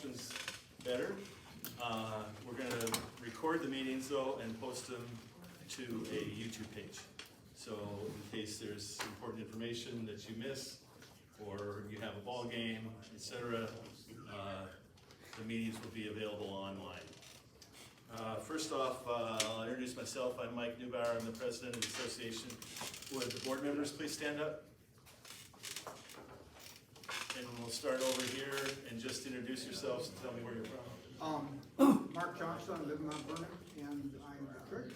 questions better. We're gonna record the meetings though and post them to a YouTube page. So in case there's important information that you miss, or you have a ball game, etc., the meetings will be available online. First off, I'll introduce myself. I'm Mike Neubauer. I'm the president of the association. Would the board members please stand up? And we'll start over here and just introduce yourselves and tell me where you're from. Mark Johnson, I live in Mount Vernon, and I'm the treasurer.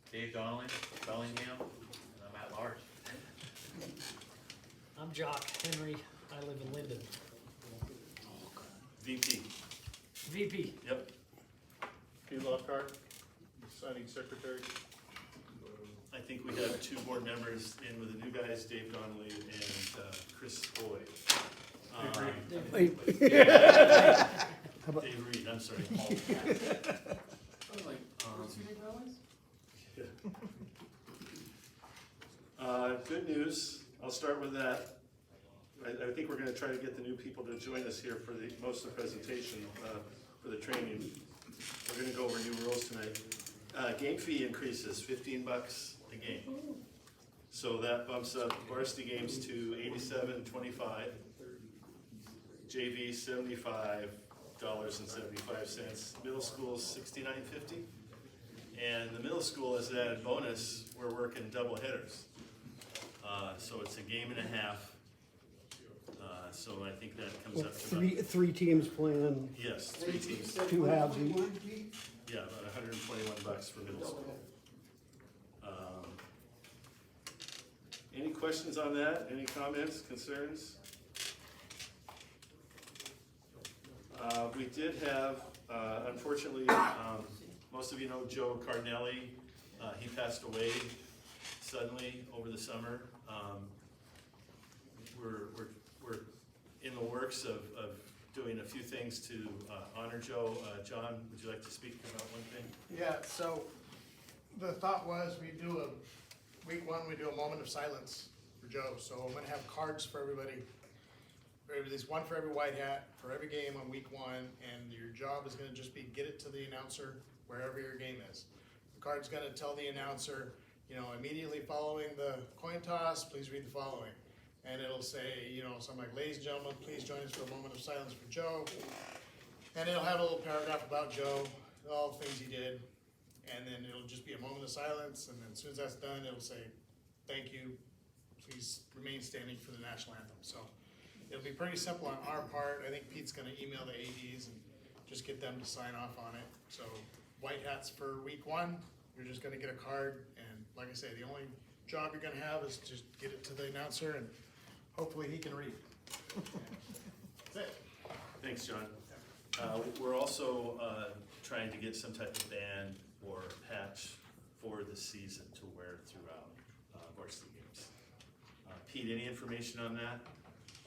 Dave Donnelly, Bellingham, and I'm at large. I'm Jock Henry. I live in Linden. VP. VP. Yep. Pete Lockhart, signing secretary. I think we have two board members in with the new guys, Dave Donnelly and Chris Boyd. Dave Reed, I'm sorry. Good news, I'll start with that. I think we're gonna try to get the new people to join us here for the, most of the presentation, for the training. We're gonna go over new rules tonight. Game fee increases, $15 a game. So that bumps up varsity games to $87.25. JV $75.75. Middle school is $69.50. And the middle school has added bonus, we're working double headers. So it's a game and a half. So I think that comes up to about, Three teams playing, yes, 3 teams. two halves each. Yeah, about $121 for middle school. Any questions on that? Any comments, concerns? We did have, unfortunately, most of you know Joe Cardinelli. He passed away suddenly over the summer. We're in the works of doing a few things to honor Joe. John, would you like to speak about one thing? Yeah, so the thought was we'd do week one, we do a moment of silence for Joe. So I'm gonna have cards for everybody. There's one for every white hat, for every game on week one, and your job is gonna just be get it to the announcer wherever your game is. The card's gonna tell the announcer, immediately following the coin toss, please read the following. And it'll say, something like, ladies and gentlemen, please join us for a moment of silence for Joe. And it'll have a little paragraph about Joe, all the things he did. And then it'll just be a moment of silence, and then as soon as that's done, it'll say, thank you, please remain standing for the national anthem. So it'll be pretty simple on our part. I think Pete's gonna email the ADs and just get them to sign off on it. So white hats for week one, you're just gonna get a card, and like I say, the only job you're gonna have is just get it to the announcer, and hopefully he can read. That's it. Thanks, John. We're also trying to get some type of band or patch for the season to wear throughout varsity games. Pete, any information on that?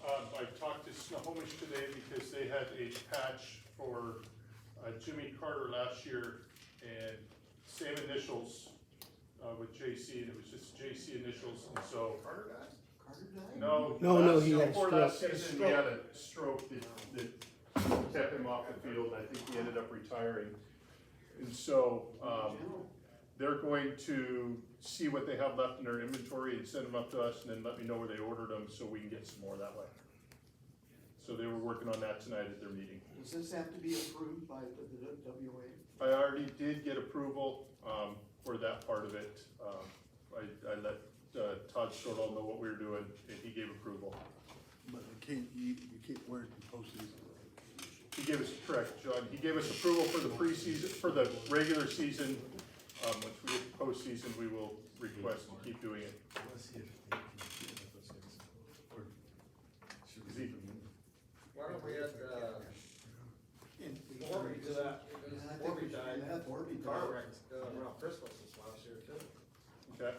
I talked to Snohomish today because they had a patch for Jimmy Carter last year, and same initials with JC, and it was just JC initials, and so. Carter died? No, he had a before stroke. last season, we had a stroke that kept him off the field. I think he ended up retiring. And so, they're going to see what they have left in their inventory and send them up to us, and then let me know where they ordered them so we can get some more that way. So they were working on that tonight at their meeting. Does this have to be approved by the WA? I already did get approval, for that part of it. I let Todd Shortall know what we were doing, and he gave approval. But you can't wear it in postseason. He gave us, correct, John, he gave us approval for the preseason, for the regular season. Once we get to postseason, we will request and keep doing it. Why don't we add, Warby to that, Warby died, car wrecked, around Christmas this last year too. Okay,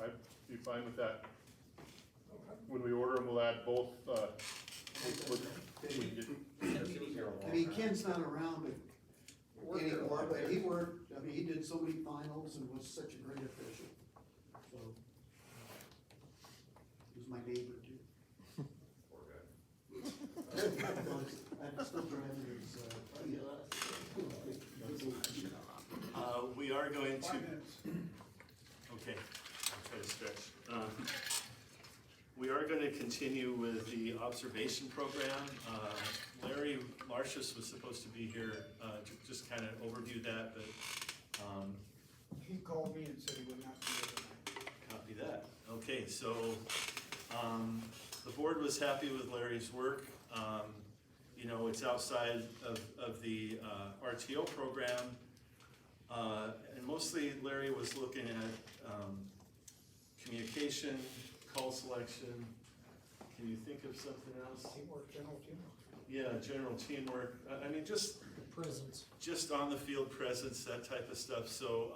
I'd be fine with that. When we order them, we'll add both, Ken's not around anymore, but he worked, he did so many finals and was such a great official. So, he was my neighbor too. Poor guy. I'm still driving his, We are going to, okay, I'll try to stretch. We are gonna continue with the observation program. Larry Marcius was supposed to be here, to just kind of overview that, but, He called me and said he would not be here tonight. copy that. Okay, so, the board was happy with Larry's work. You know, it's outside of the, RTO program. And mostly Larry was looking at, communication, call selection. Can you think of something else? Teamwork, general teamwork. Yeah, general teamwork. I mean, just Presence. on the field presence, that type of stuff. So,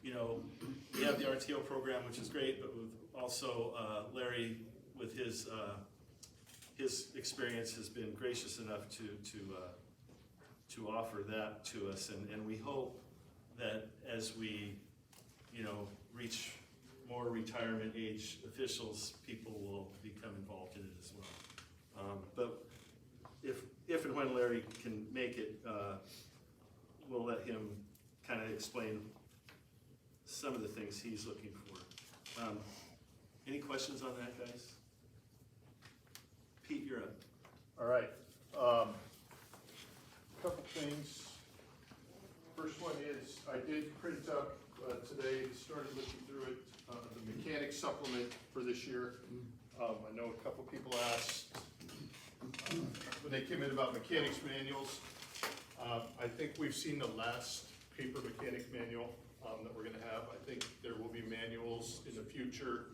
you know, we have the RTO program, which is great, but with also, Larry, with his experience, has been gracious enough to offer that to us. And we hope that as we, you know, reach more retirement age officials, people will become involved in it as well. But if and when Larry can make it, we'll let him kind of explain some of the things he's looking for. Any questions on that, guys? Pete, you're up. All right, couple things. First one is, I did print up, today, started looking through it, the mechanic supplement for this year. I know a couple people asked, when they came in about mechanics manuals. I think we've seen the last paper mechanic manual, that we're gonna have. I think there will be manuals in the future.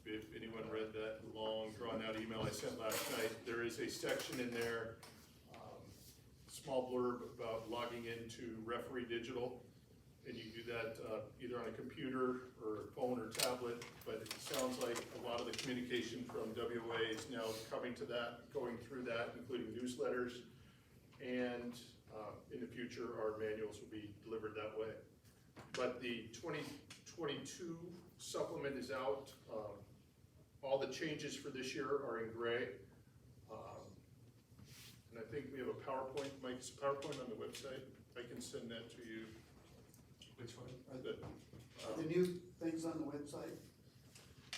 If anyone read that long drawn out email I sent last night, there is a section in there, small blurb about logging into Referee Digital. And you do that either on a computer or phone or tablet, but it sounds like a lot of the communication from WA is now coming to that, going through that, including newsletters. And in the future, our manuals will be delivered that way. But the 2022 supplement is out. All the changes for this year are in gray. And I think we have a PowerPoint, Mike's PowerPoint on the website. I can send that to you. Which one? Are the new things on the website?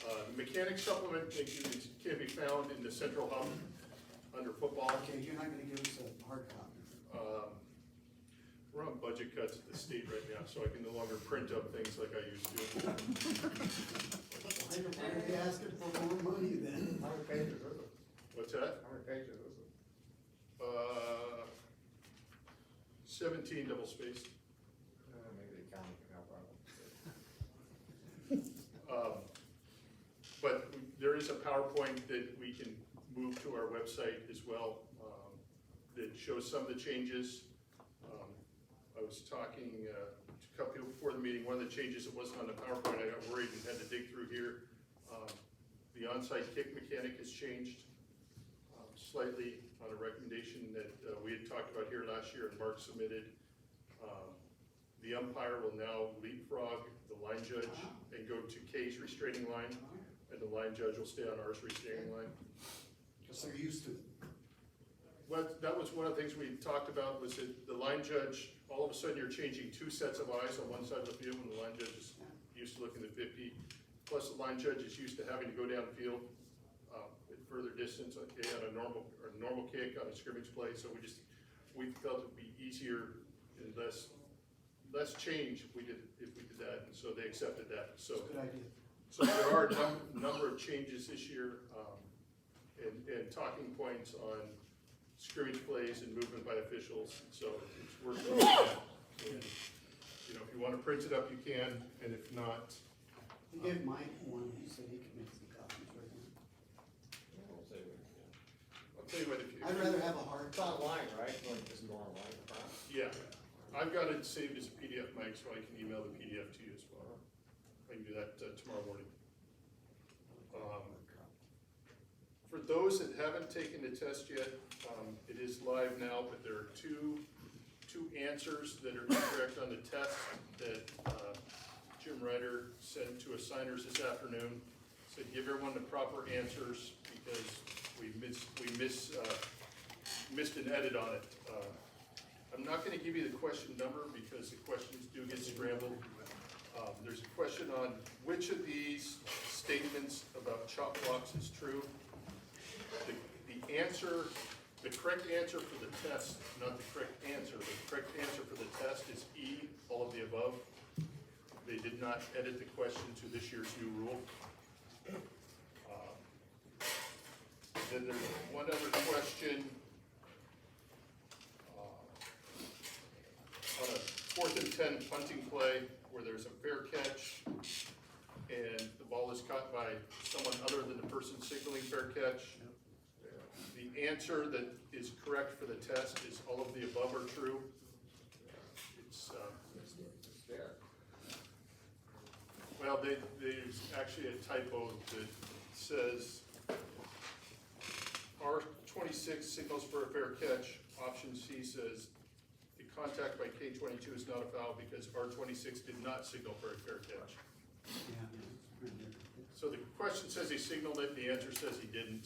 The mechanic supplement can be found in the central hub under football. Okay, you're not gonna give us a hard copy. We're on budget cuts at the state right now, so I can no longer print up things like I used to. I'm gonna be asking for more money then. How many pages is it? What's that? How many pages is it? 17 double spaced. Maybe the county can help out. But there is a PowerPoint that we can move to our website as well, that shows some of the changes. I was talking to a couple people before the meeting, one of the changes that wasn't on the PowerPoint, I got worried and had to dig through here. The onside kick mechanic has changed slightly on a recommendation that we had talked about here last year and Mark submitted. The umpire will now leapfrog the line judge and go to K's restraining line, and the line judge will stay on ours restraining line. Because they're used to it. Well, that was one of the things we talked about, was that the line judge, all of a sudden you're changing two sets of eyes on one side of the field when the line judge is used to looking at 50. Plus the line judge is used to having to go downfield at further distance, okay, on a normal kick on a scrimmage play. So we felt it'd be easier and less change if we did that, and so they accepted that. So Good idea. so there are a number of changes this year, and talking points on scrimmage plays and movement by officials, so it's working. And, you know, if you wanna print it up, you can, and if not, He gave Mike one, he said he could make some copies right now. I'll tell you what, if you. I'd rather have a hard It's copy. online, right? Like just go online across. Yeah, I've got it saved as a PDF, Mike, so I can email the PDF to you as well. I can do that tomorrow morning. For those that haven't taken the test yet, it is live now, but there are two answers that are incorrect on the test that Jim Ryder sent to assigners this afternoon. Said give everyone the proper answers because we missed an edit on it. I'm not gonna give you the question number because the questions do get scrambled. There's a question on which of these statements about chop blocks is true. The answer, the correct answer for the test, not the correct answer, the correct answer for the test is E, all of the above. They did not edit the question to this year's new rule. Then there's one other question. On a 4th and 10 punting play where there's a fair catch and the ball is caught by someone other than the person signaling fair catch. The answer that is correct for the test is all of the above are true. It's, well, there's actually a typo that says R26 signals for a fair catch. Option C says the contact by K22 is not a foul because R26 did not signal for a fair catch. So the question says he signaled it, the answer says he didn't.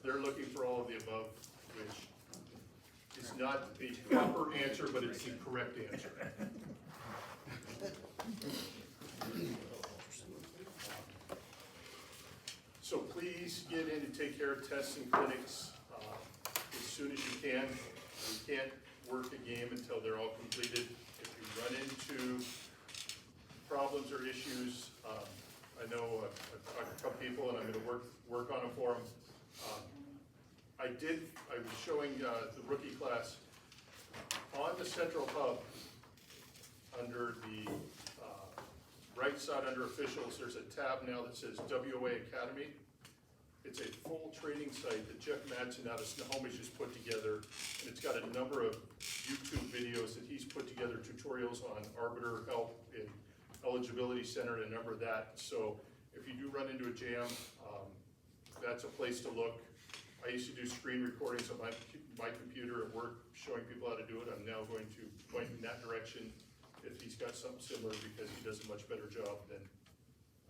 They're looking for all of the above, which is not the proper answer, but it's the correct answer. So please get in and take care of tests and clinics as soon as you can. We can't work a game until they're all completed. If you run into problems or issues, I know I've talked to a couple people and I'm gonna work on them for them. I was showing the rookie class on the central hub under the right side under officials, there's a tab now that says WOA Academy. It's a full training site that Jeff Madsen out of Snohomish has put together, and it's got a number of YouTube videos that he's put together, tutorials on arbiter help and eligibility center and a number of that. So if you do run into a jam, that's a place to look. I used to do screen recordings on my computer at work, showing people how to do it. I'm now going to point in that direction if he's got something similar, because he does a much better job than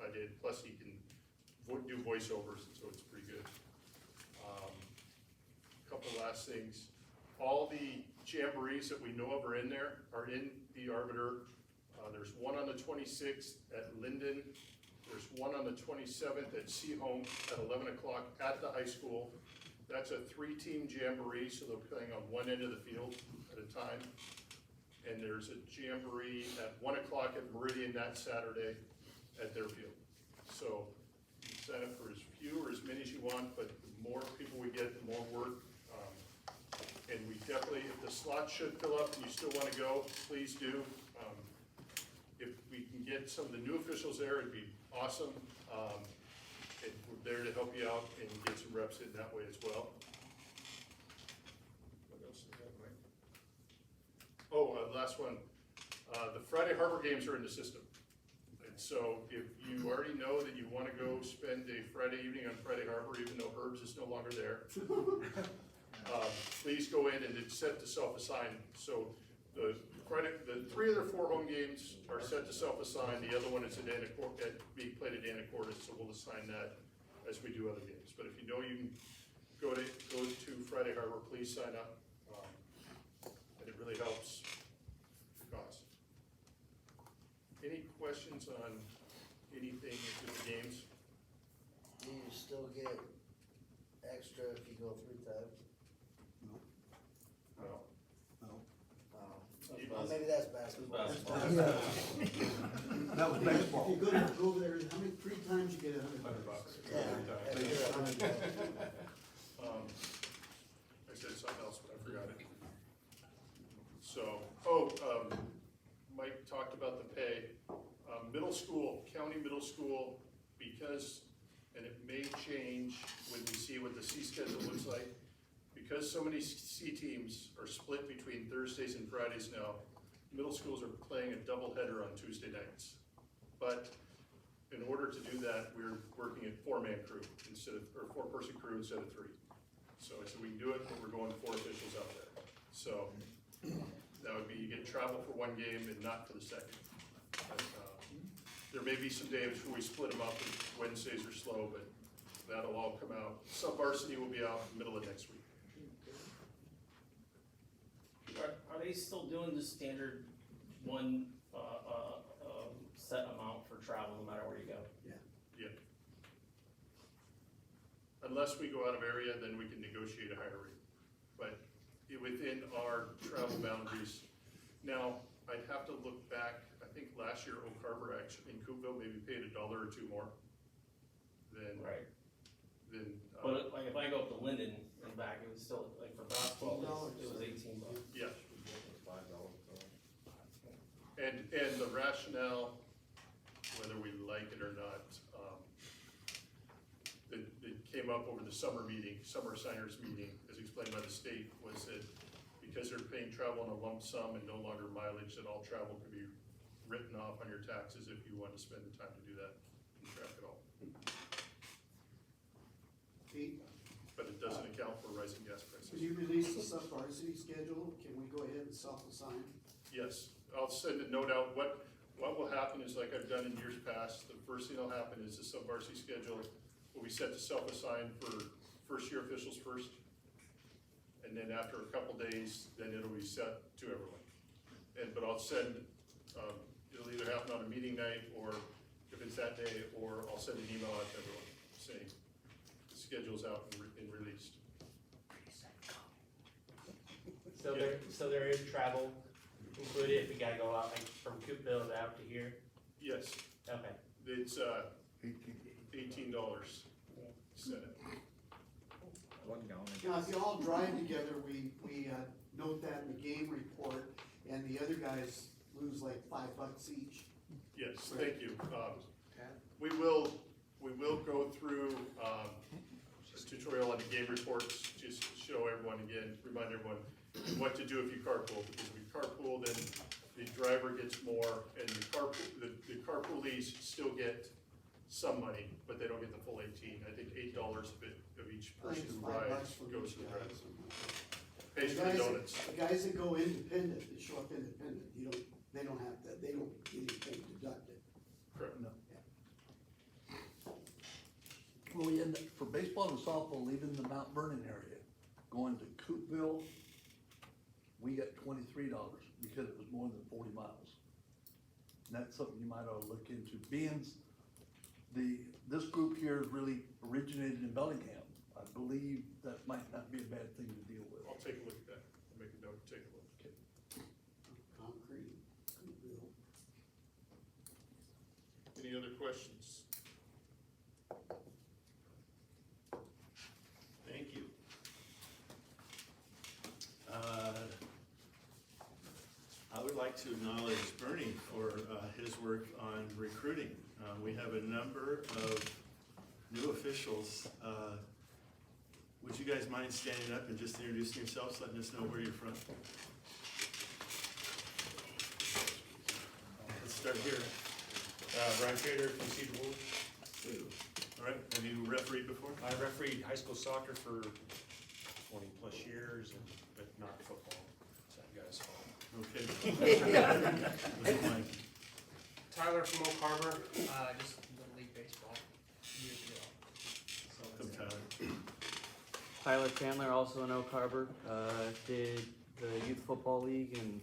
I did. Plus he can do voiceovers, so it's pretty good. Couple last things. All the jamborees that we know of are in there, are in the Arbiter. There's one on the 26th at Linden. There's one on the 27th at Seaholm at 11 o'clock at the high school. That's a 3-team jamboree, so they're playing on one end of the field at a time. And there's a jamboree at 1 o'clock at Meridian that Saturday at their field. So you can sign up for as few or as many as you want, but the more people we get, the more work. And we definitely, if the slots should fill up and you still want to go, please do. If we can get some of the new officials there, it'd be awesome. And we're there to help you out and get some reps in that way as well. What else is that, Mike? Oh, last one. The Friday Harbor games are in the system. And so if you already know that you want to go spend a Friday evening on Friday Harbor, even though Herbs is no longer there, please go in and it's set to self-assign. So the 3 of their 4 home games are set to self-assign. The other one is being played at Anacortes, so we'll assign that as we do other games. But if you know you can go to Friday Harbor, please sign up. And it really helps the cause. Any questions on anything with the games? Do you still get extra if you go 3 times? No. Well, maybe that's basketball. That was baseball. If you go over there, how many, 3 times you get $100? Yeah, extra $100. I said something else, but I forgot it. So, Mike talked about the pay. Middle school, county middle school, because, and it may change when we see what the C schedule looks like, because so many C teams are split between Thursdays and Fridays now, middle schools are playing a doubleheader on Tuesday nights. But in order to do that, we're working at 4-man crew instead of, or 4-person crew instead of 3. So I said we can do it, but we're going 4 officials out there. So that would be, you get travel for 1 game and not for the second. But, there may be some days where we split them up and Wednesdays are slow, but that'll all come out. Sub varsity will be out in the middle of next week. are they still doing the standard one, set amount for travel no matter where you go? Unless we go out of area, then we can negotiate a higher rate. But within our travel boundaries, now, I'd have to look back, I think last year Oak Harbor actually, in Coopville, maybe paid $1 or $2 more than, Right. than. But like if I go up to Linden and back, it was still, like for basketball, it was $18. Yeah, $5. and the rationale, whether we like it or not, that came up over the summer signers meeting, as explained by the state, was that because they're paying travel in a lump sum and no longer mileage, that all travel could be written off on your taxes if you want to spend the time to do that and track it all. Pete, But it doesn't account for rising gas prices. when you release the sub-varsity schedule, can we go ahead and self-assign? Yes, I'll send a note out. What will happen is, like I've done in years past, the first thing that'll happen is the sub-varsity schedule will be set to self-assign for first-year officials first. And then after a couple days, then it'll be set to everyone. But I'll send, it'll either happen on a meeting night, or if it's that day, or I'll send an email out to everyone saying the schedule's out and released. So there is travel included if we gotta go out like from Coopville out to here? Yes, Okay. it's, $18. Set it. Now, if you all drive together, we note that in the game report, and the other guys lose like $5 each. Yes, thank you. We will go through, a tutorial on the game reports, just show everyone again, remind everyone what to do if you carpool, because if you carpool, then the driver gets more, and the carpoolies still get some money, but they don't get the full 18. I think $8 of each I think person it's who $5 rides for goes each to the guy. driver. The Pays for the donuts. guys that go independent, that show up independent, they don't have that, they don't get anything deducted. Correct. Well, we end up, for baseball and softball, leaving the Mount Vernon area, going to Coopville, we got $23 because it was more than 40 miles. And that's something you might ought to look into, being this group here is really originated in Bellingham. I believe that might not be a bad thing to deal with. I'll take a look at that. I'll make a note, take a look. Concrete, Coopville. Any other questions? Thank you. I would like to acknowledge Bernie for his work on recruiting. We have a number of new officials. Would you guys mind standing up and just introducing yourselves, letting us know where you're from? Let's start here. Brian Trader from Cedar Wolf. All right, have you refereed before? I refereed high school soccer for 20 plus years, but not football. So you guys follow. Okay. Tyler from Oak Harbor, just Little League Baseball years ago. Welcome, Tyler. Tyler Chandler, also in Oak Harbor, did the youth football league and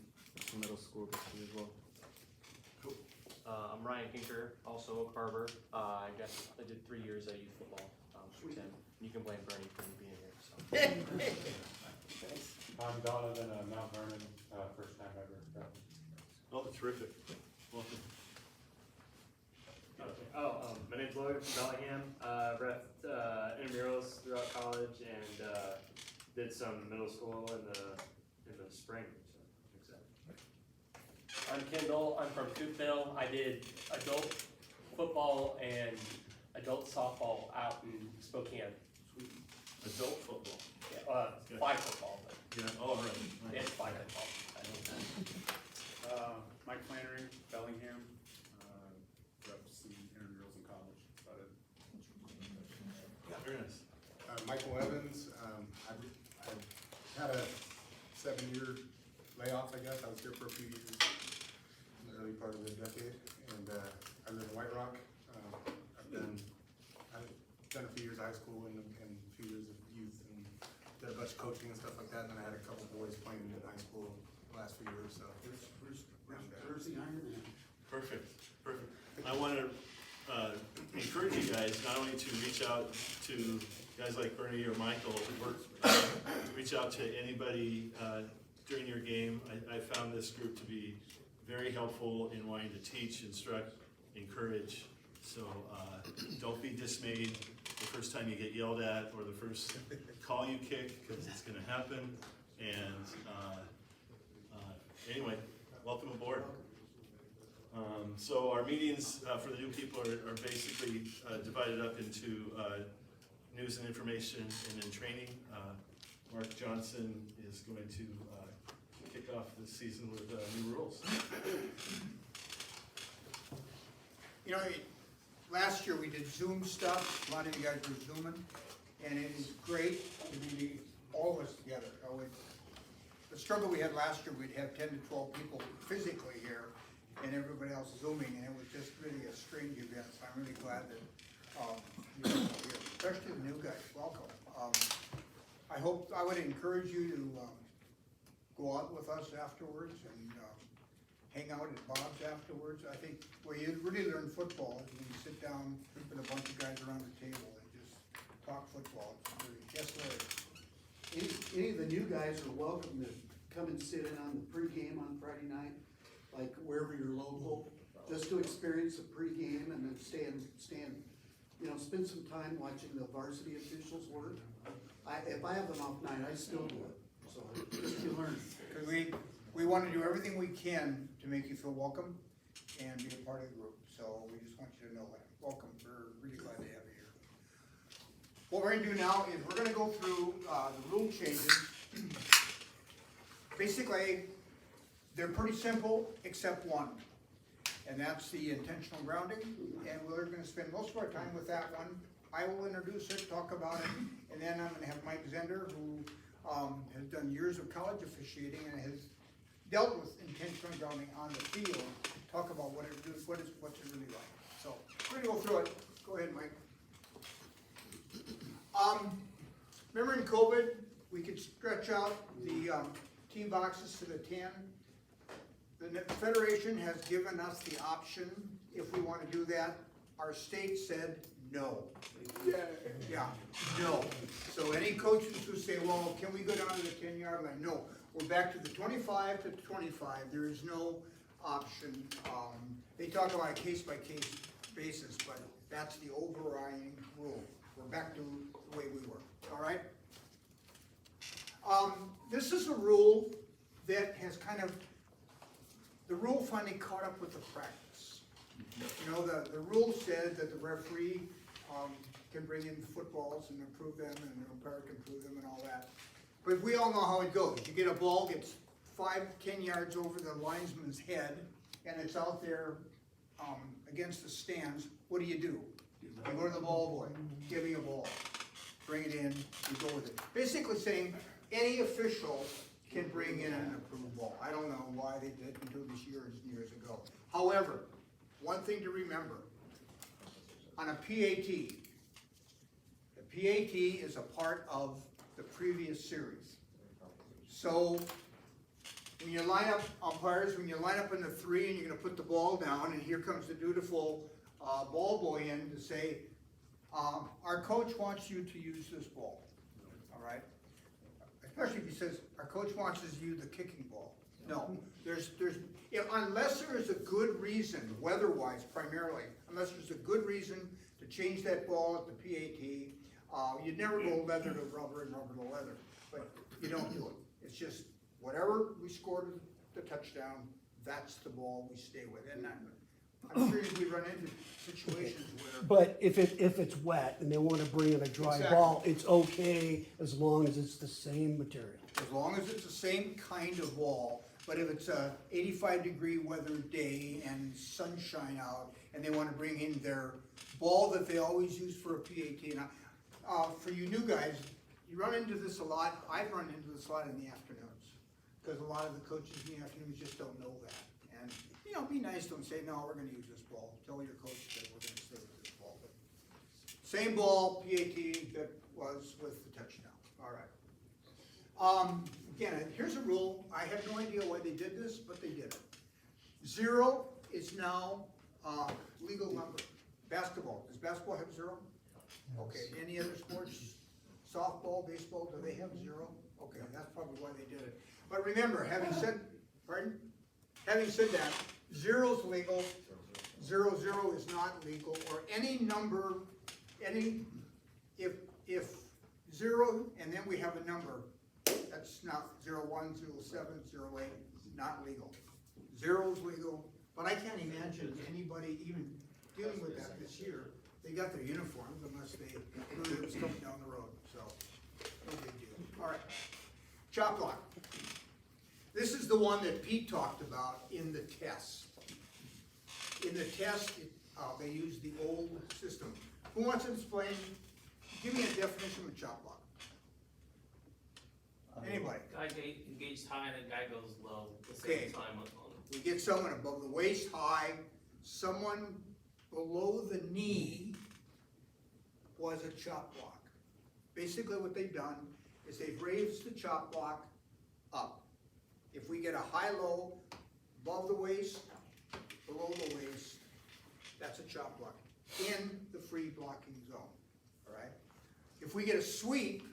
some middle school this year as well. Cool. I'm Ryan Kinker, also Oak Harbor. I did 3 years of youth football for Tim. You can blame Bernie for me being here. So. I'm Donovan, Mount Vernon, first time ever. Oh, terrific. Welcome. My name's Logan from Bellingham. Ref intramurals throughout college and did some middle school in the spring. So I'm Kendall. I'm from Coopville. I did adult football and adult softball out in Spokane. Adult football. Yeah, flag football. But Yeah, all right. yeah, flag football. I know. Mike Flannery, Bellingham, reps some intramurals in college. About it. Very nice. Michael Evans, I had a 7-year layoff, I guess. I was here for a few years in the early part of the decade, and I live in White Rock. I've done a few years of high school and a few years of youth, and did bunch of coaching and stuff like that, and then I had a couple boys playing in high school the last few years, so. Where's the Iron Man? Perfect, perfect. I want to encourage you guys not only to reach out to guys like Bernie or Michael, reach out to anybody during your game. I found this group to be very helpful in wanting to teach, instruct, encourage. So don't be dismayed the first time you get yelled at or the first call you kick, because it's going to happen. And anyway, welcome aboard. So our meetings for the new people are basically divided up into news and information and then training. Mark Johnson is going to kick off this season with new rules. You know, last year we did Zoom stuff, a lot of you guys were Zooming, and it is great to be all of us together. The struggle we had last year, we'd have 10 to 12 people physically here, and everybody else Zooming, and it was just really a strange event, so I'm really glad that you guys are here, especially the new guys, welcome. I would encourage you to go out with us afterwards and hang out at Bob's afterwards. I think where you really learn football is when you sit down with a bunch of guys around the table and just talk football. It's really, yes, Larry. Any of the new guys are welcome to come and sit in on the pregame on Friday night, like wherever you're local, just to experience the pregame and then stand, spend some time watching the varsity officials work. If I have an off night, I still do it, so just to learn. Because we want to do everything we can to make you feel welcome and be a part of the group. So we just want you to know that. Welcome. We're really glad to have you here. What we're going to do now is we're going to go through the rule changes. Basically, they're pretty simple except one, and that's the intentional grounding. And we're going to spend most of our time with that one. I will introduce it, talk about it, and then I'm going to have Mike Zender, who has done years of college officiating and has dealt with intentional grounding on the field, talk about what it does, what's it really like. So we're going to go through it. Go ahead, Mike. Remember in COVID, we could stretch out the tee boxes to the 10. The Federation has given us the option if we want to do that. Our state said no. Yeah, no. So any coaches who say, well, can we go down to the 10-yard line? No. We're back to the 25 to 25. There is no option. They talk about a case-by-case basis, but that's the overriding rule. We're back to the way we were. All right? This is a rule that has the rule finally caught up with the practice. You know, the rule said that the referee can bring in footballs and approve them, and the umpire can approve them and all that. But we all know how it goes. You get a ball, gets 5-10 yards over the linesman's head, and it's out there against the stands. What do? You go to the ball boy, give me a ball, bring it in, you go with it. Basically saying any official can bring in an approved ball. I don't know why they didn't do this years and years ago. However, one thing to remember, on a PAT, the PAT is a part of the previous series. So when you line up umpires, when you line up in the 3 and you're going to put the ball down, and here comes the dutiful ball boy in to say, our coach wants you to use this ball, all right? Especially if he says, our coach wants us to use the kicking ball. No, unless there is a good reason, weather-wise primarily, unless there's a good reason to change that ball at the PAT, you'd never go leather to rubber and rubber to leather, but you don't do it. It's just whatever we scored the touchdown, that's the ball we stay with. And I'm sure we run into situations where. But if it's wet and they want to bring in a dry Exactly. ball, it's okay as long as it's the same material. As long as it's the same kind of ball, but if it's a 85-degree weather day and sunshine out, and they want to bring in their ball that they always use for a PAT. Now, for you new guys, you run into this a lot. I've run into this a lot in the afternoons, because a lot of the coaches in the afternoons just don't know that. And be nice to them, say, no, we're going to use this ball. Tell your coach that we're going to stay with this ball. But same ball, PAT, that was with the touchdown. All right. Again, here's a rule, I have no idea why they did this, but they did it. 0 is now, legal number. Basketball, does basketball have 0? Okay, any other sports, softball, baseball, do they have 0? Okay, that's probably why they did it. But remember, having said that, 0's legal, 0 is not legal, or any number, if 0 and then we have a number, that's not 01, 07, 08, not legal. 0's legal, but I can't imagine anybody even dealing with that this year. They got their uniforms unless they knew it was coming down the road, so no big deal. All right, chop block. This is the one that Pete talked about in the test. In the test, they used the old system. Who wants to explain? Give me a definition of chop block. Anybody? Guy engaged high and a guy goes low at the Okay. same time. We get someone above the waist high, someone below the knee was a chop block. Basically what they've done is they've raised the chop block up. If we get a high-low, above the waist, below the waist, that's a chop block in the free blocking zone, all right? If we get a sweep,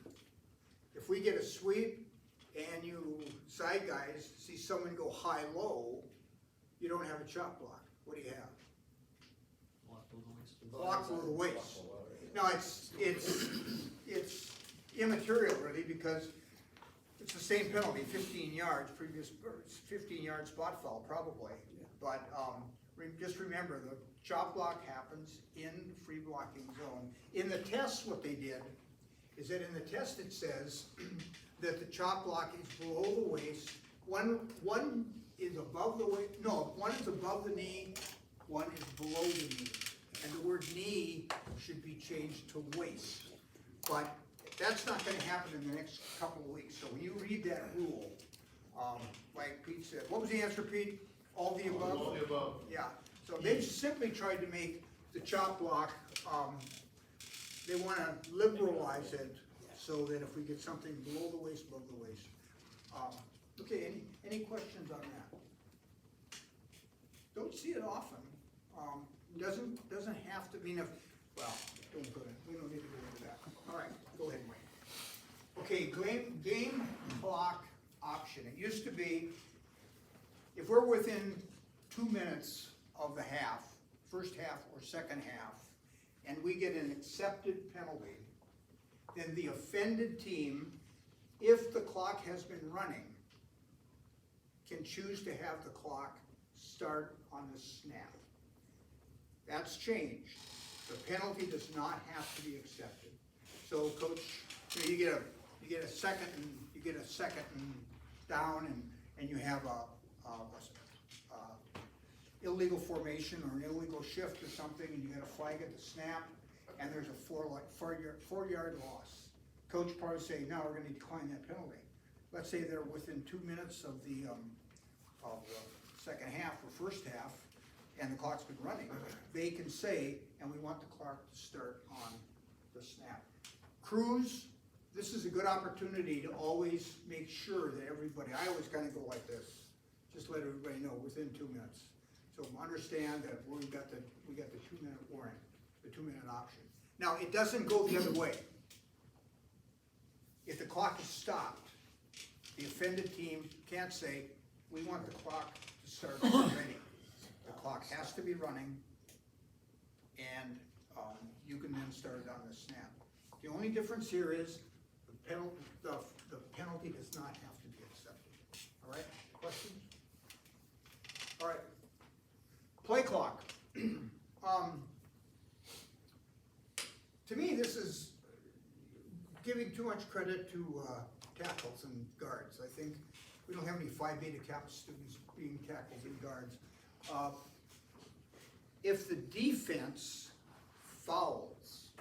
and you side guys see someone go high-low, you don't have a chop block. What do you have? Block below the waist. Now, it's immaterial really, because it's the same penalty, 15 yards, 15-yard spot foul probably. But just remember, the chop block happens in free blocking zone. In the test, what they did is that in the test it says that the chop block is below the waist. One is above the waist, no, one is above the knee, one is below the knee. And the word knee should be changed to waist. But that's not gonna happen in the next couple of weeks. So when you read that rule, like Pete said, what was the answer, Pete? All the above? All the above. Yeah, so they simply tried to make the chop block, they wanna liberalize it so that if we get something below the waist, above the waist. Okay, any questions on that? Don't see it often. Doesn't have to mean well, don't go there, we don't need to go into that. All right, go ahead, Mike. Okay, game clock option. It used to be, if we're within 2 minutes of the half, first half or second half, and we get an accepted penalty, then the offended team, if the clock has been running, can choose to have the clock start on the snap. That's changed. The penalty does not have to be accepted. So coach, you get a second and down and you have a illegal formation or an illegal shift or something, and you get a flag at the snap, and there's a 4-yard loss. Coach probably say, no, we're gonna decline that penalty. Let's say they're within 2 minutes of the second half or first half, and the clock's been running, they can say, and we want the clock to start on the snap. Crews, this is a good opportunity to always make sure that everybody, I always kind of go like this, just let everybody know within 2 minutes. So understand that we got the 2-minute warning, the 2-minute option. Now, it doesn't go the other way. If the clock is stopped, the offended team can't say, we want the clock to start already. The clock has to be running, and you can then start it on the snap. The only difference here is the penalty does not have to be accepted. All right, questions? All right, play clock. To me, this is giving too much credit to tackles and guards. I think we don't have any Phi Beta Kappa students being tackles and guards. If the defense fouls,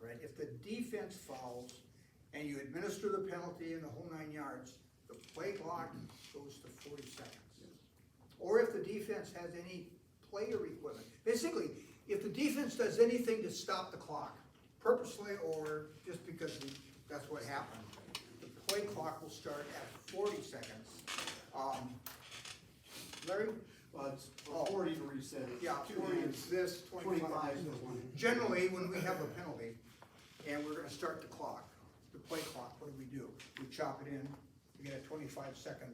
right? If the defense fouls and you administer the penalty in the whole 9 yards, the play clock goes to 40 seconds. Or if the defense has any player equipment. Basically, if the defense does anything to stop the clock, purposely or just because that's what happened, play clock will start at 40 seconds. Larry? Well, it's Oh. 40 to reset it. Yeah, 40 is this, 25 is this. Generally, when we have a penalty and we're gonna start the clock, the play clock, what do? We chop it in, we get a 25-second,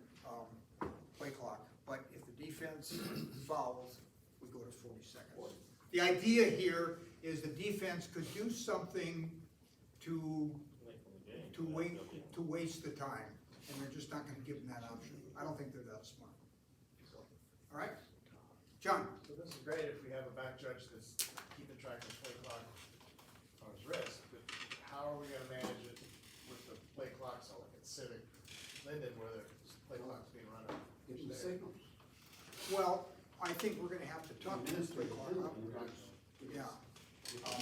play clock. But if the defense fouls, we go to 40 seconds. The idea here is the defense could do something to waste the time, and they're just not gonna give them that option. I don't think they're that smart. So, all right? John? So this is great if we have a back judge that's keeping track of the play clock on his wrist, but how are we gonna manage it with the play clock, so like at Civic Linden where the play clock's being run out? Give them signals. Well, I think we're gonna have to talk to the play clock operators. Yeah.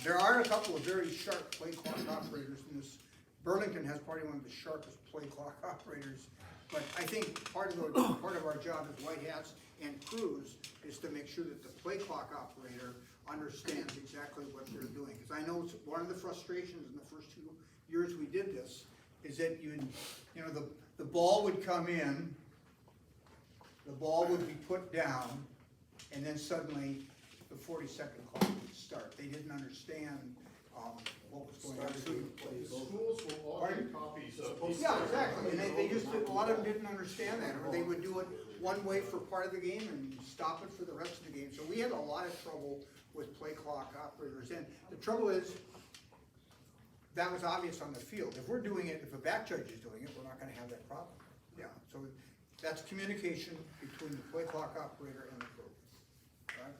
There are a couple of very sharp play clock operators in this. Burlington has probably one of the sharpest play clock operators. But I think part of our job as white hats and crews is to make sure that the play clock operator understands exactly what they're doing. Because I know one of the frustrations in the first 2 years we did this is that the ball would come in, the ball would be put down, and then suddenly the 40-second clock would start. They didn't understand what was going on. Schools will all get copies of. Yeah, exactly, and they just, a lot of them didn't understand that, or they would do it one way for part of the game and stop it for the rest of the game. So we had a lot of trouble with play clock operators, and the trouble is, that was obvious on the field. If we're doing it, if a back judge is doing it, we're not gonna have that problem. Yeah, so that's communication between the play clock operator and the crew. All right?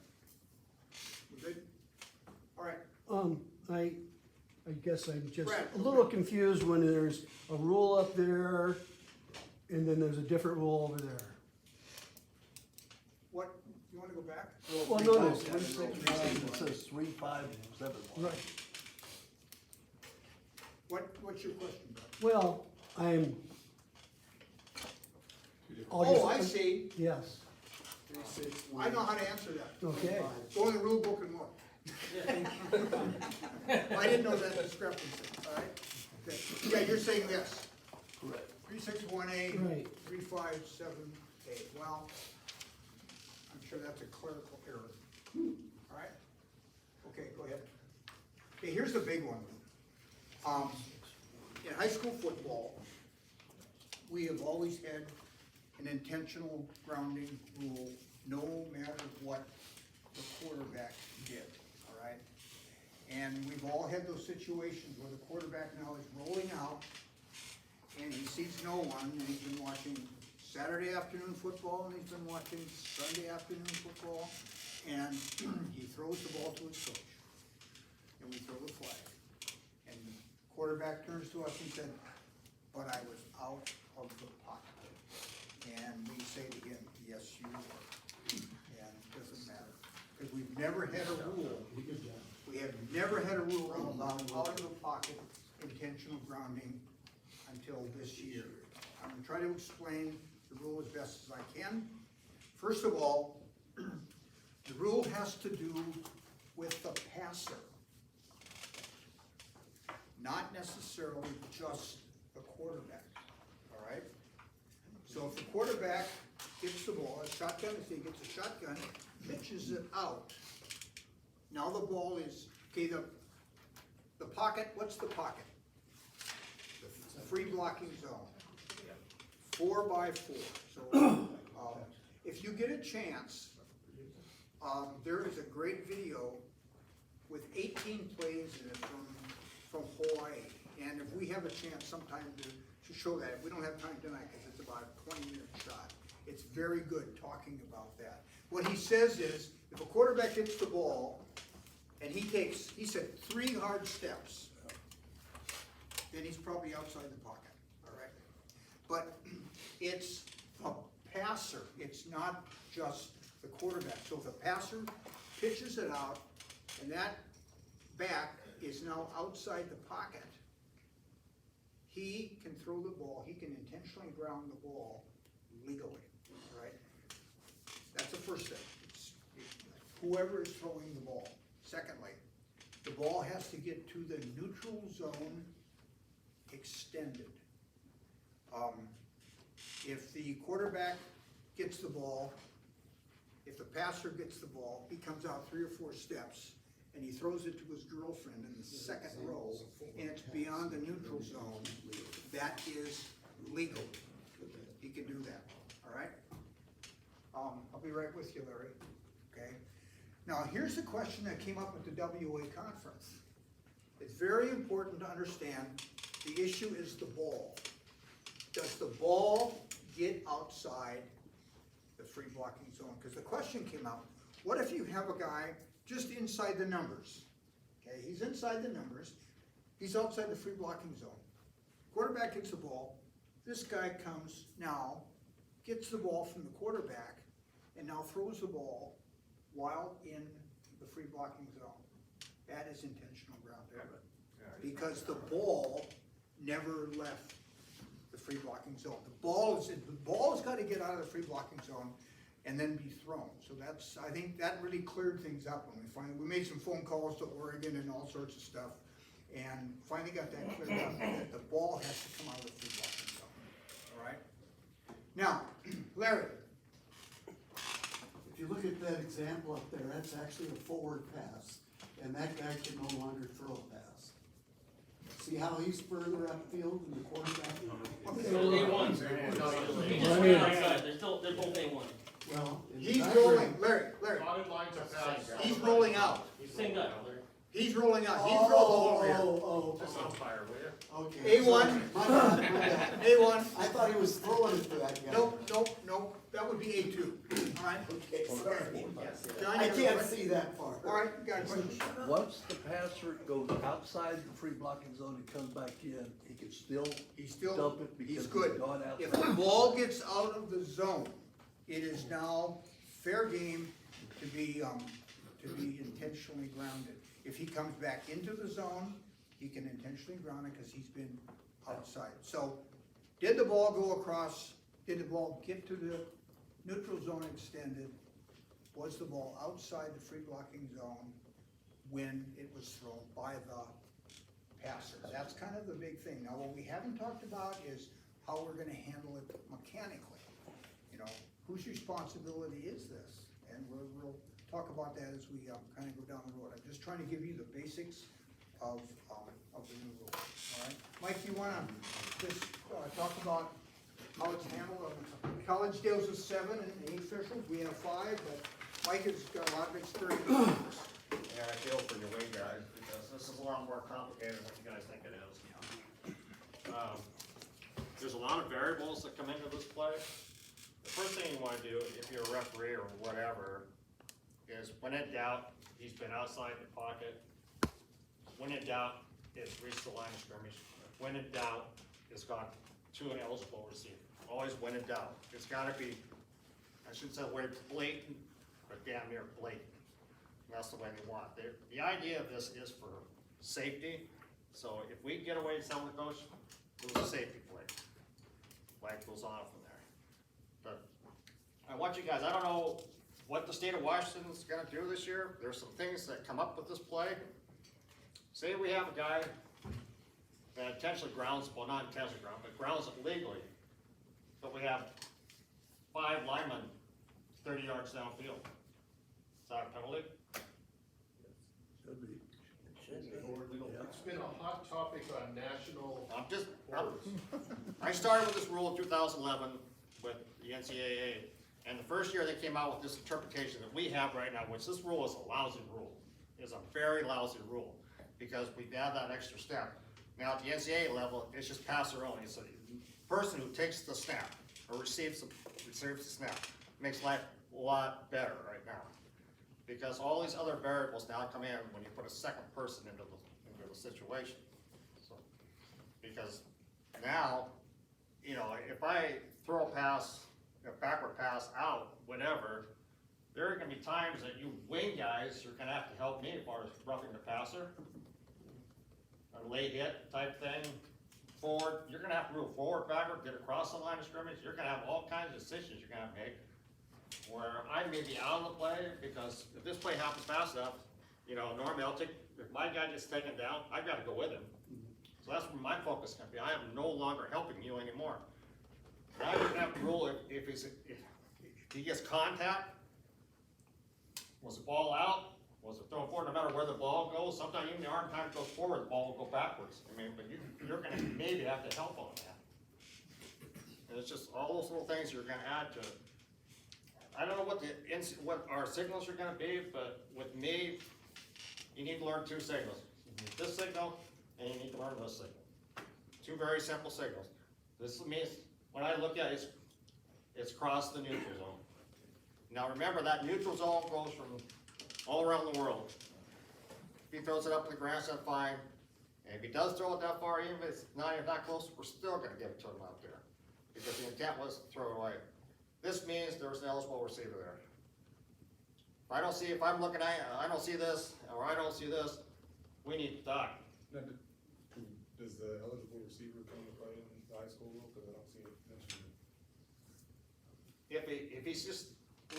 We're good? All right. I guess I'm just Brad, a little confused when there's a rule up there and then there's a different rule over there. What, you wanna go back? Well, no, It says 3571. Right. What's your question, Brad? Well, Oh, I see. Yes, I know how to answer that. okay. Go in the rule book and look. I didn't know that discrepancy, all right? Okay. Yeah, you're saying this, Correct. 3618, Right. 3578, well, I'm sure that's a clerical error. All right? Okay, go ahead. Okay, here's the big one. In high school football, we have always had an intentional grounding rule, no matter what the quarterback did, all right? And we've all had those situations where the quarterback now is rolling out and he sees no one, and he's been watching Saturday afternoon football, and he's been watching Sunday afternoon football, and he throws the ball to his coach, and we throw the flag. And the quarterback turns to us and said, "But I was out of the pocket." And we say to him, "Yes, you were." And it doesn't matter, because we've never had a rule. We have never had a rule about out of the pocket intentional grounding until this year. I'm gonna try to explain the rule as best as I can. First of all, the rule has to do with the passer, not necessarily just the quarterback, all right? So if the quarterback gets the ball, a shotgun, if he gets a shotgun, pitches it out. Now the ball is, okay, the pocket, what's the pocket? The free blocking zone. 4 by 4. So, if you get a chance, there is a great video with 18 plays in it from Hawaii. And if we have a chance sometime to show that, we don't have time tonight because it's about a 20-minute shot. It's very good talking about that. What he says is, if a quarterback hits the ball, and he said 3 hard steps, then he's probably outside the pocket, all right? But it's a passer, it's not just the quarterback. So if a passer pitches it out, and that back is now outside the pocket, he can throw the ball, he can intentionally ground the ball legally, all right? That's the first step. It's whoever is throwing the ball. Secondly, the ball has to get to the neutral zone extended. If the quarterback gets the ball, if the passer gets the ball, he comes out 3 or 4 steps, and he throws it to his girlfriend in the second row, and it's beyond the neutral zone, that is legal. He can do that, all right? I'll be right with you, Larry, okay? Now, here's the question that came up at the WA conference. It's very important to understand, the issue is the ball. Does the ball get outside the free blocking zone? Because the question came out, what if you have a guy just inside the numbers? Okay, he's inside the numbers, he's outside the free blocking zone. Quarterback gets the ball, this guy comes now, gets the ball from the quarterback, and now throws the ball while in the free blocking zone. That is intentional ground effort. Because the ball never left the free blocking zone. The ball's gotta get out of the free blocking zone and then be thrown. So that's, I think that really cleared things up when we made some phone calls to Oregon and all sorts of stuff, and finally got that cleared up, that the ball has to come out of the free blocking zone, all right? Now, Larry. If you look at that example up there, that's actually a forward pass, and that guy can no longer throw a pass. See how he's further upfield than the quarterback? They're A1. They're both A1. Well. He's rolling, Larry, Dotted lines are passed. he's rolling out. Same guy. He's rolling out, he's rolled over here. Oh, Just umpire, will you? okay. A1. My bad, my bad. A1. I thought he was throwing it for that guy. Nope, that would be A2, all right? Okay, sorry. John, I you're can't right. see that far. All right, you got it. Once the passer goes outside the free blocking zone and comes back in, he can still He's still, dump it because he's he's good. gone outside. If the ball gets out of the zone, it is now fair game to be intentionally grounded. If he comes back into the zone, he can intentionally ground it because he's been outside. So, did the ball go across, did the ball get to the neutral zone extended? Was the ball outside the free blocking zone when it was thrown by the passer? That's kind of the big thing. Now, what we haven't talked about is how we're gonna handle it mechanically. You know, whose responsibility is this? And we'll talk about that as we kind of go down the road. I'm just trying to give you the basics of the new rule, all right? Mike, you wanna just talk about how it's handled? College deals with 7 and 8 officials, we have 5, but Mike has got a lot of experience. Yeah, I feel for your way guys, because this is a lot more complicated than what you guys think it is. There's a lot of variables that come into this play. The first thing you wanna do, if you're a referee or whatever, is when in doubt, he's been outside the pocket. When in doubt, it's reached the line of scrimmage. When in doubt, it's gone to an eligible receiver. Always when in doubt. It's gotta be, I shouldn't say the word blatant, but damn near blatant. That's the way they want. The idea of this is for safety. So if we get away with telling the coach, it was a safety play. Flag goes on from there. But I want you guys, I don't know what the state of Washington is gonna do this year. There's some things that come up with this play. Say we have a guy that intentionally grounds, well, not intentionally grounds, but grounds it legally. But we have 5 linemen 30 yards downfield. Is that a penalty? Should be. It's been a hot topic on national. I started with this rule in 2011 with the NCAA, and the first year they came out with this interpretation that we have right now, which this rule is a lousy rule, is a very lousy rule, because we've added that extra step. Now at the NCAA level, it's just passer only, so the person who takes the snap or receives the snap makes life a lot better right now, because all these other variables now come in when you put a second person into the situation. So, because now, you know, if I throw a pass, a backward pass out, whatever, there are gonna be times that you wing guys are gonna have to help me as far as roughing the passer, a late hit type thing, forward, you're gonna have to move forward, backward, get across the line of scrimmage, you're gonna have all kinds of decisions you're gonna make, where I may be out of the play, because if this play happens fast enough, you know, normally I'll take, if my guy gets taken down, I've gotta go with him. So that's where my focus can be. I am no longer helping you anymore. Now you're gonna have to rule if he gets contact, was the ball out, was it thrown forward, no matter where the ball goes, sometimes even the arm time goes forward, the ball will go backwards. I mean, but you're gonna maybe have to help on that. And it's just all those little things you're gonna add to it. I don't know what our signals are gonna be, but with me, you need to learn two signals. This signal, and you need to learn this signal. Two very simple signals. This means, when I look at it, it's crossed the neutral zone. Now remember, that neutral zone goes from all around the world. If he throws it up to the grandstand, fine. And if he does throw it that far, even if it's not close, we're still gonna give it to him out there. Because the intent was to throw it away. This means there's an eligible receiver there. If I'm looking at it, I don't see this, or I don't see this, we need to talk. Now, does the eligible receiver come into play in the high school rule? Cause I don't see it mentioned. If he's just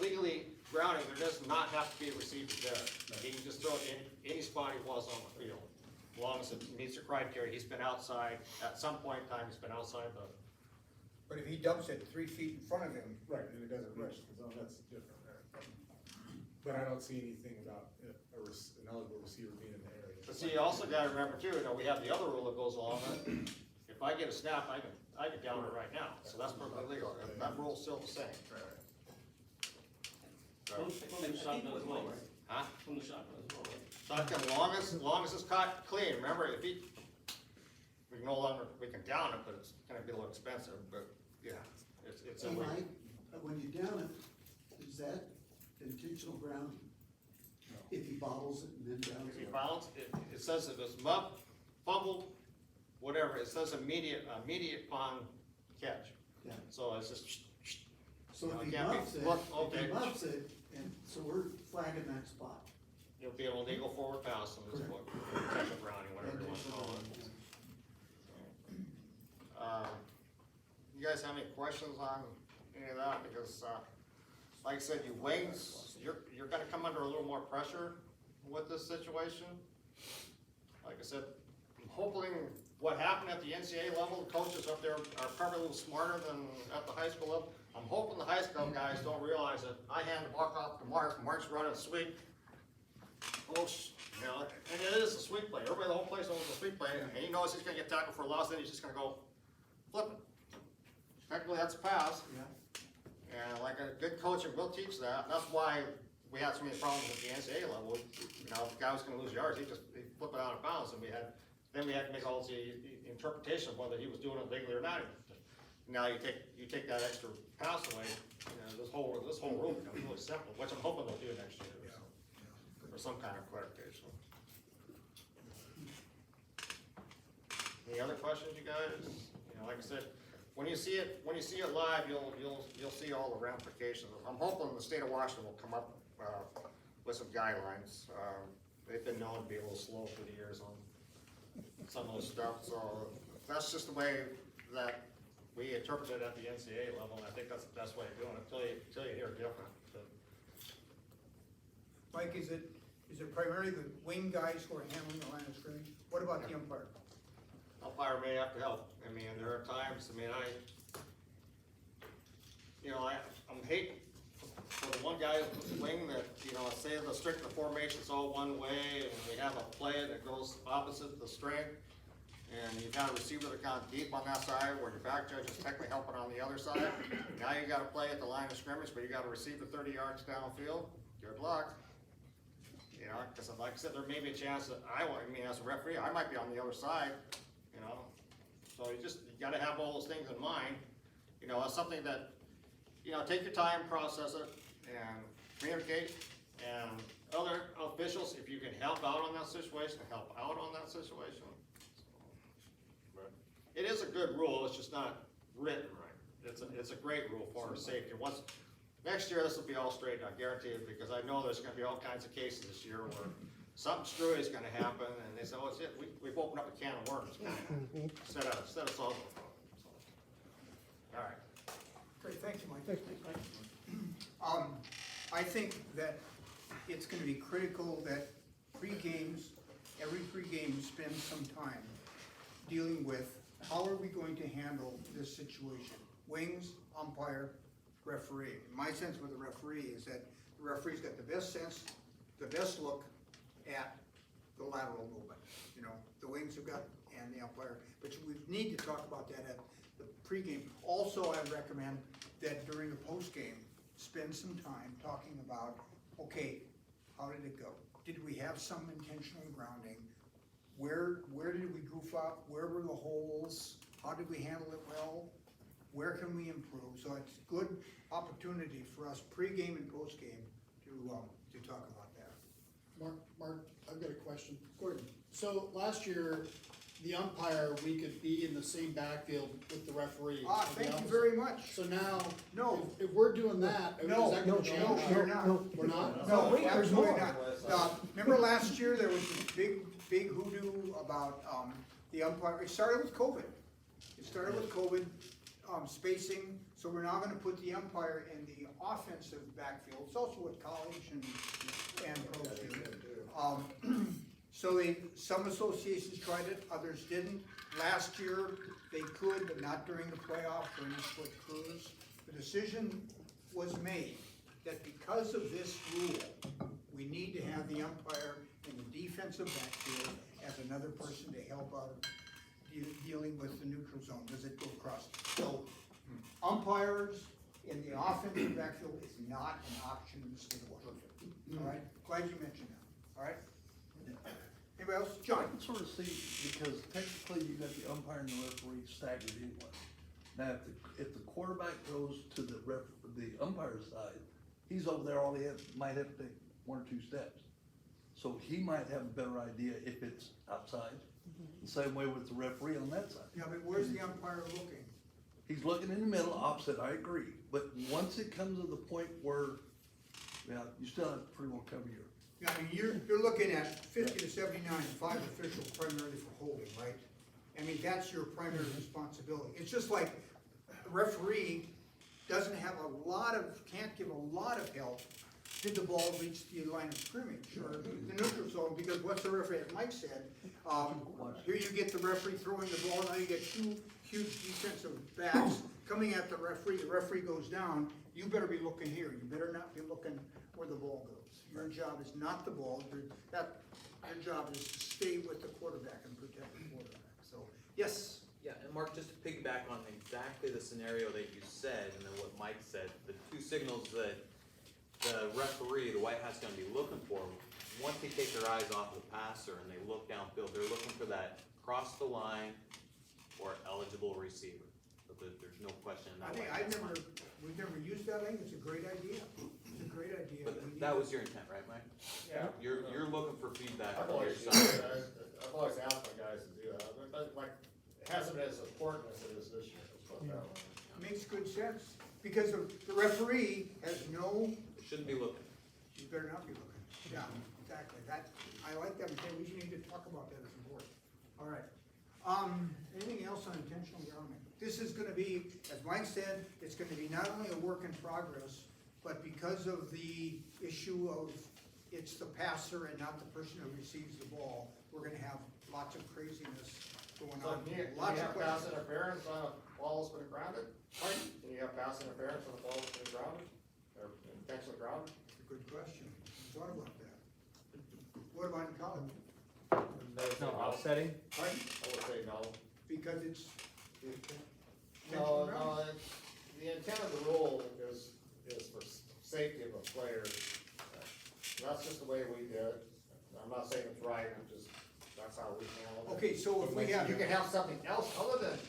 legally grounding, there does not have to be a receiver there. He can just throw it in any spot he was on the field. As long as it meets the criteria, he's been outside, at some point in time, he's been outside the. But if he dumps it 3 feet in front of him. Right, and it doesn't reach the zone, that's different, right? But I don't see anything about an eligible receiver being in the area. But see, you also gotta remember too, we have the other rule that goes along with it. If I get a snap, I can down it right now, so that's perfectly legal. That rule's still the same. From the shotgun as well, right? Huh? From the shotgun as well, right? Shotgun, long as it's caught clean, remember, we can down it, but it's gonna be a little expensive, but, yeah, it's a And way. Mike, when you down it, is that intentional grounding? If he bobbles it and then downs If you it? bounce, it says if it's fumbled, whatever, it says immediate upon catch. Yeah. So it's just. So if it he can't be, muffs it, look, if he okay, muffs it, and so we're flagging that spot. it'll be an illegal forward pass, and it's what, potential grounding, whatever you want to call it. You guys have any questions on any of that? Because, like I said, you wings, you're gonna come under a little more pressure with this situation. Like I said, I'm hoping what happened at the NCAA level, the coaches up there are probably a little smarter than at the high school level. I'm hoping the high school guys don't realize that I hand the ball off to Mark's running a sweep. And it is a sweep play. Everybody, the whole place knows it's a sweep play, and he knows he's gonna get tackled for a loss, then he's just gonna go flip it. Technically, that's a pass. Yeah. And like a good coach will teach that. That's why we had so many problems at the NCAA level. If the guy was gonna lose yards, he'd flip it out of bounds, and then we had to make all the interpretation of whether he was doing it legally or not. Now you take that extra pass away, this whole rule becomes really simple, which I'm hoping they'll do next year. Or some kind of clarification. Any other questions, you guys? Like I said, when you see it live, you'll see all the ramifications. I'm hoping the state of Washington will come up with some guidelines. They've been known to be a little slow for the years on some of this stuff, so that's just the way that we interpret it at the NCAA level, and I think that's the best way of doing it, until you hear different. Mike, is it primarily the wing guys who are handling the line of scrimmage? What about the umpire? Umpire may have to help. There are times, I'm hating for the one guy with the wing that, say the strength of the formation's all one way, and we have a play that goes opposite the strength, and you've got a receiver that gone deep on that side, where your back judge is technically helping on the other side. Now you gotta play at the line of scrimmage, but you got a receiver 30 yards downfield. Good luck. Because like I said, there may be a chance that as a referee, I might be on the other side, So you gotta have all those things in mind. It's something that, take your time, process it, and communicate. And other officials, if you can help out on that situation, help out on that situation. It is a good rule, it's just not written right. It's a great rule for our safety. Next year, this will be all straightened, I guarantee it, because I know there's gonna be all kinds of cases this year where something screwy is gonna happen, and they say, oh, it's it, we've opened up a can of worms, instead of solving the problem. All right. Great, thank you, Mike. I think that it's gonna be critical that every pre-game, spend some time dealing with how are we going to handle this situation wings, umpire, referee. My sense with the referee is that the referee's got the best sense, the best look at the lateral movement. You know, the wings have got, and the umpire, but we need to talk about that at the pregame. Also, I recommend that during the postgame, spend some time talking about, okay, how did it go? Did we have some intentional grounding? Where did we goof up? Where were the holes? How did we handle it well? Where can we improve? So it's a good opportunity for us pregame and postgame to talk about that. Mark, I've got a question. Gordon, so last year, the umpire, we could be in the same backfield with the referee. Ah, thank you very much. So now, No. if we're doing that, is No, that gonna change? we're not. We're not? No, wait, there's absolutely more. not. Remember last year, there was this big hoodoo about, the umpire, it started with COVID. Spacing, so we're now gonna put the umpire in the offensive backfield. It's also what college and pros do. So some associations tried it, others didn't. Last year, they could, but not during the playoffs or any split crews. The decision was made that because of this rule, we need to have the umpire in the defensive backfield as another person to help out dealing with the neutral zone. Does it go across? So umpires in the offensive backfield is not an option in the state of Washington. All right, glad you mentioned that, all right? Anybody else? John? I can sort of see, because technically you got the umpire and the referee staggered anyway. Now, if the quarterback goes to the umpire's side, he's over there, all he might have to take 1 or 2 steps. So he might have a better idea if it's outside. The same way with the referee on that side. Yeah, but where's the umpire looking? He's looking in the middle, opposite, I agree. But once it comes to the point where, yeah, you still have to pretty well cover your. Yeah, I mean, you're looking at 50 to 79, 5 officials primarily for holding, right? I mean, that's your primary responsibility. It's just like a referee doesn't have can't give a lot of help. Did the ball reach the line of scrimmage or the neutral zone? Because what's the referee, as Mike said, here you get the referee throwing the ball, now you get 2 huge defensive backs coming at the referee goes down, you better be looking here, you better not be looking where the ball goes. Your job is not the ball, your job is to stay with the quarterback and protect the quarterback, so, yes? Yeah, and Mark, just to piggyback on exactly the scenario that you said, and then what Mike said, the 2 signals that the referee, the White Hat's gonna be looking for, once they take their eyes off the passer and they look downfield, they're looking for that cross the line or eligible receiver. But there's no question in that. We've never used that, I think it's a great idea. It's a great idea. But that was your intent, right, Mike? Yeah. You're looking for feedback I've from your always side. asked my guys to do that, but like, it hasn't been as important as it is this year, let's put it that way. Makes good sense, because the referee has no, Shouldn't be looking. you better not be looking. Yeah, exactly, I like that, okay, we need to talk about that as a board. All right, anything else on intentional grounding? This is gonna be, as Mike said, it's gonna be not only a work in progress, but because of the issue of it's the passer and not the person who receives the ball, we're gonna have lots of craziness going So on. can you Lots of have pass questions. interference on a ball that's been grounded? Pardon? Can you have pass interference on a ball that's been grounded, or intentionally grounded? It's a good question, I thought about that. What about in college? No, offsetting? Pardon? I would say no. Because it's. No, the intent of the rule is for safety of a player. That's just the way we did it. I'm not saying it's right, that's how we handle it. Okay, so if we have. You can have something else other than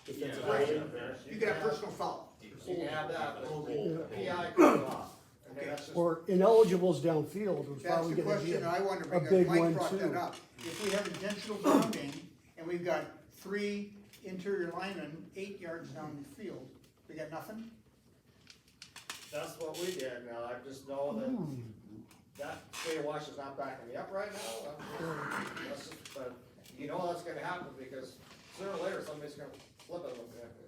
defensive Right. interference. You can have personal foul. You can have that, but PI comes off. I mean, that's just. Or ineligibles downfield was That's probably the gonna be question I wanted to a bring big up, Mike one brought that too. up. If we have intentional grounding, and we've got 3 interior linemen 8 yards down the field, we got nothing? That's what we did. Now, I just know that state of Washington's not backing me up right now. But you know that's gonna happen because sooner or later, somebody's gonna flip it.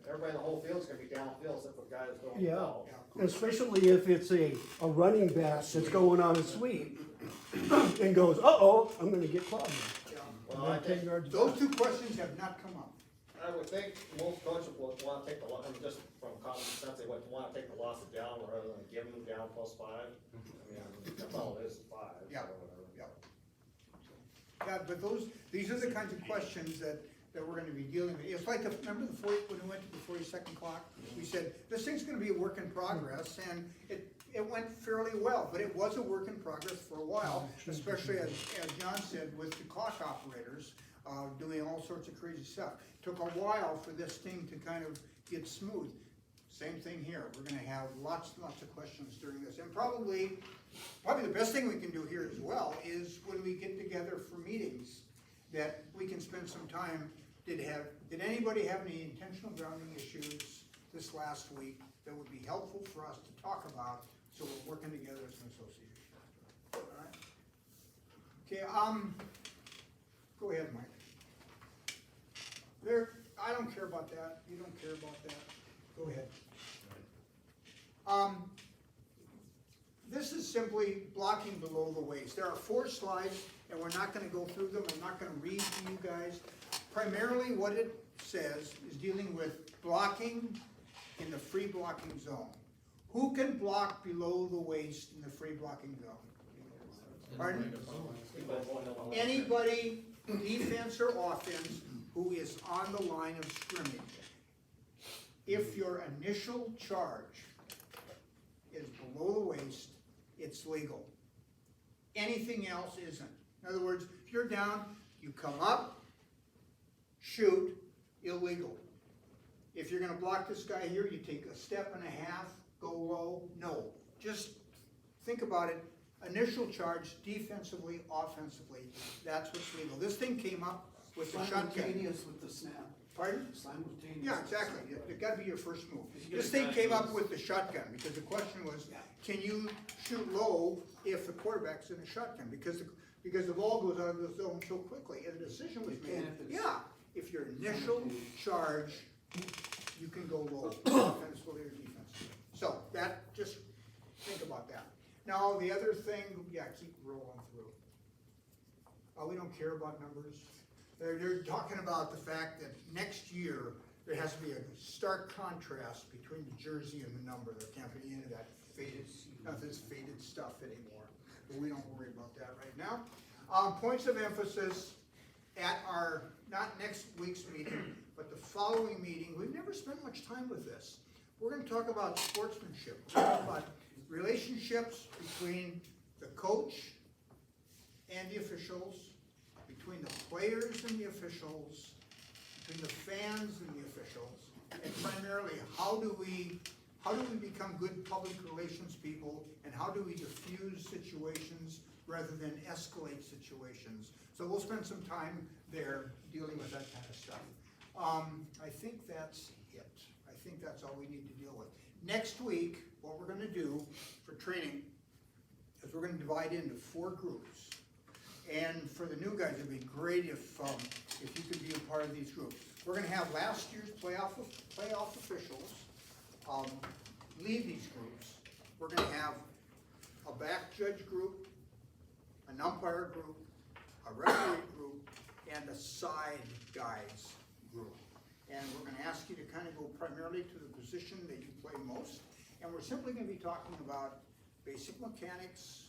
Everybody in the whole field's gonna be downfield except for the guy that's going. Yeah, especially if it's a running back that's going on a sweep and goes, uh-oh, I'm gonna get clobbed. Well, I think Those 2 questions have not come up. I would think most coaches would want to take the, just from take the loss of down rather than give them down +5. I mean, that's all it is, 5, so Yeah. whatever. Yeah, but these are the kinds of questions that we're gonna be dealing with. It's like, remember when we went to the 42nd clock? We said, this thing's gonna be a work in progress, and it went fairly well, but it was a work in progress for a while, especially as John said, with the clock operators, doing all sorts of crazy stuff. Took a while for this thing to kind of get smooth. Same thing here, we're gonna have lots and lots of questions during this, and probably the best thing we can do here as well is when we get together for meetings, that we can spend some time, did anybody have any intentional grounding issues this last week that would be helpful for us to talk about, so we're working together as an association? All right? Okay, go ahead, Mike. I don't care about that, you don't care about that, go ahead. This is simply blocking below the waist. There are 4 slides, and we're not gonna go through them, I'm not gonna read to you guys. Primarily what it says is dealing with blocking in the free blocking zone. Who can block below the waist in the free blocking zone? Pardon? Anybody, defense or offense, who is on the line of scrimmage. If your initial charge is below the waist, it's legal. Anything else isn't. In other words, if you're down, you come up, shoot, illegal. If you're gonna block this guy here, you take a step and a half, go low, no. Just think about it, initial charge, defensively, offensively, that's what's legal. This thing came up with the shotgun. Simultaneous with the snap. Pardon? Simultaneous. Yeah, exactly, it gotta be your first move. This thing came up with the shotgun, because the question was, can you shoot low if the quarterback's in a shotgun? Because the ball goes out of the zone so quickly, and the decision was made, yeah, if your initial charge, you can go low, offensively or defensively. So, just think about that. Now, the other thing, keep rolling through. We don't care about numbers. They're talking about the fact that next year, there has to be a stark contrast between the jersey and the number. There can't be any of that faded stuff anymore. But we don't worry about that right now. Points of emphasis at our, not next week's meeting, but the following meeting. We've never spent much time with this. We're gonna talk about sportsmanship. We're gonna talk about relationships between the coach and the officials, between the players and the officials, between the fans and the officials, and primarily how do we become good public relations people, and how do we diffuse situations rather than escalate situations. So we'll spend some time there dealing with that kind of stuff. I think that's it. I think that's all we need to deal with. Next week, what we're gonna do for training is we're gonna divide into 4 groups. And for the new guys, it'd be great if you could be a part of these groups. We're gonna have last year's playoff officials lead these groups. We're gonna have a back judge group, an umpire group, a referee group, and a side guys group. And we're gonna ask you to kind of go primarily to the position that you play most. And we're simply gonna be talking about basic mechanics.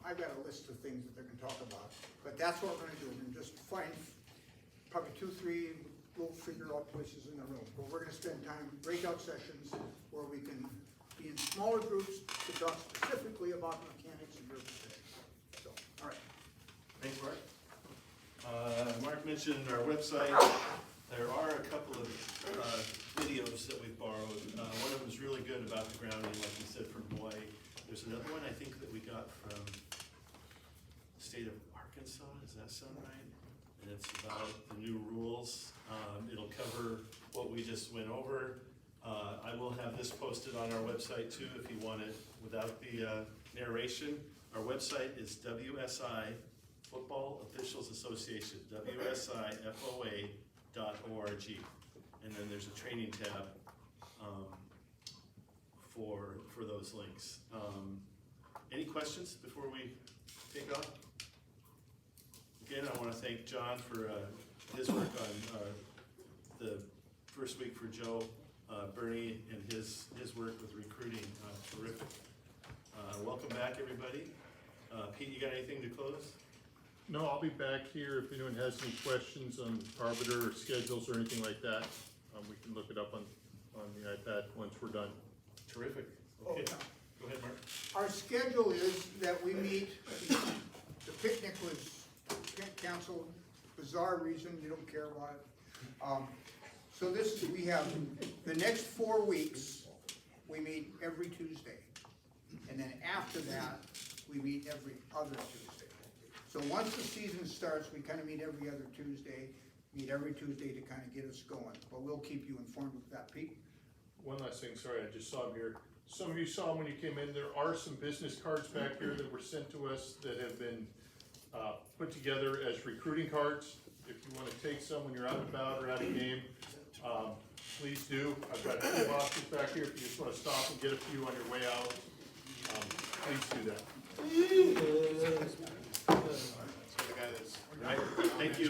I've got a list of things that they're gonna talk about, but that's what we're gonna do. We're gonna just find probably 2, 3 little figure out places in the room. But we're gonna spend time, breakout sessions, where we can be in smaller groups to talk specifically about the mechanics of your position. So, all right. Thanks, Mark. Mark mentioned our website. There are a couple of videos that we've borrowed. One of them is really good about the grounding, like you said, from Hawaii. There's another one I think that we got from the state of Arkansas, does that sound right? And it's about the new rules. It'll cover what we just went over. I will have this posted on our website too, if you want it without the narration. Our website is WSI Football Officials Association, WSIFOA.org. And then there's a training tab for those links. Any questions before we take off? Again, I want to thank John for his work on the first week for Joe. Bernie and his work with recruiting, terrific. Welcome back, everybody. Pete, you got anything to close? No, I'll be back here if anyone has any questions on arbiter or schedules or anything like that. We can look it up on the iPad once we're done. Terrific. Okay, go ahead, Mark. Our schedule is that we meet, the picnic was, council, bizarre reason, you don't care why. So this, we have, the next 4 weeks, we meet every Tuesday. And then after that, we meet every other Tuesday. So once the season starts, we kind of meet every other Tuesday, meet every Tuesday to kind of get us going. But we'll keep you informed with that, Pete. One last thing, sorry, I just saw them here. Some of you saw them when you came in, there are some business cards back here that were sent to us that have been put together as recruiting cards. If you want to take some when you're out and about or at a game, please do. I've got 2 boxes back here if you just want to stop and get a few on your way out. Please do that. Thank you.